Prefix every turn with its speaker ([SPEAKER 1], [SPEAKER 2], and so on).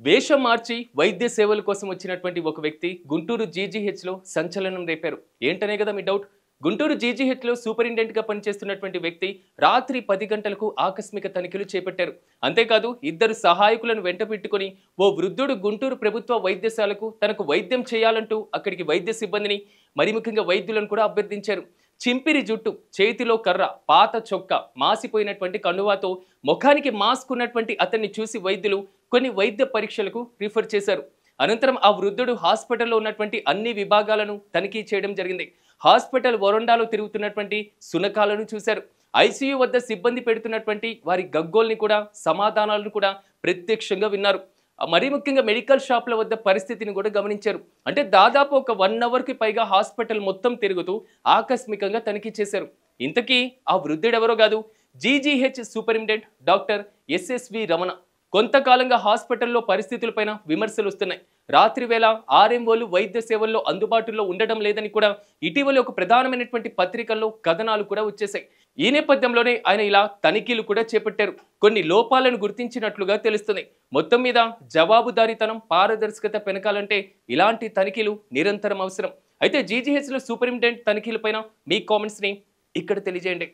[SPEAKER 1] వేషం మార్చి వైద్య సేవల కోసం వచ్చినటువంటి ఒక వ్యక్తి గుంటూరు జీజీహెచ్లో సంచలనం రేపారు. ఏంటనే కదా మీ డౌట్. గుంటూరు జీజీహెచ్లో సూపరింటెండెంట్గా పనిచేస్తున్నటువంటి వ్యక్తి రాత్రి 10 గంటలకు ఆకస్మిక తనిఖీలు చేపట్టారు. అంతేకాదు ఇద్దరు సహాయకులను వెంట పెట్టుకుని ఓ వృద్ధుడు గుంటూరు ప్రభుత్వ వైద్యశాలకు తనకు వైద్యం చేయాలంటూ అక్కడికి వైద్య సిబ్బందిని మరి ముఖ్యంగా వైద్యులను కూడా అభ్యర్థించారు. చింపిరి జుట్టు, చేతిలో కర్ర, పాత చొక్కా, మాసిపోయినటువంటి కండువాతో ముఖానికి మాస్క్ ఉన్నటువంటి అతన్ని చూసి వైద్యులు కొన్ని వైద్య పరీక్షలకు రిఫర్ చేశారు. అనంతరం ఆ వృద్ధుడు హాస్పిటల్లో ఉన్నటువంటి అన్ని విభాగాలను తనిఖీ చేయడం జరిగింది. హాస్పిటల్ వరండాలో తిరుగుతున్నటువంటి శునకాలను చూశారు. ఐసీయూ వద్ద సిబ్బంది పెడుతున్నటువంటి వారి గగ్గోల్ని కూడా, సమాధానాలను కూడా ప్రత్యక్షంగా విన్నారు. మరీ ముఖ్యంగా మెడికల్ షాప్ల వద్ద పరిస్థితిని కూడా గమనించారు. అంటే దాదాపు ఒక 1 అవర్కి పైగా హాస్పిటల్ మొత్తం తిరుగుతూ ఆకస్మికంగా తనిఖీ చేశారు. ఇంతకీ ఆ వృద్ధుడెవరో కాదు, GGH superintendent doctor SSV Ramana. కొంతకాలంగా హాస్పిటల్లో పరిస్థితులపైన విమర్శలు వస్తున్నాయి. రాత్రి వేళ ఆర్ఎంఓలు వైద్య సేవల్లో అందుబాటులో ఉండడం లేదని కూడా ఇటీవల ఒక ప్రధానమైనటువంటి పత్రికల్లో కథనాలు కూడా వచ్చేసాయి. ఈ నేపథ్యంలోనే ఆయన ఇలా తనిఖీలు కూడా చేపట్టారు. కొన్ని లోపాలను గుర్తించినట్లుగా తెలుస్తుంది. మొత్తం మీద జవాబుదారీతనం, పారదర్శకత పెనకాలంటే ఇలాంటి తనిఖీలు నిరంతరం అవసరం. అయితే జీజీహెచ్లో సూపరింటెండెంట్ తనిఖీలపైన మీ కామెంట్స్ని ఇక్కడ తెలియజేయండి.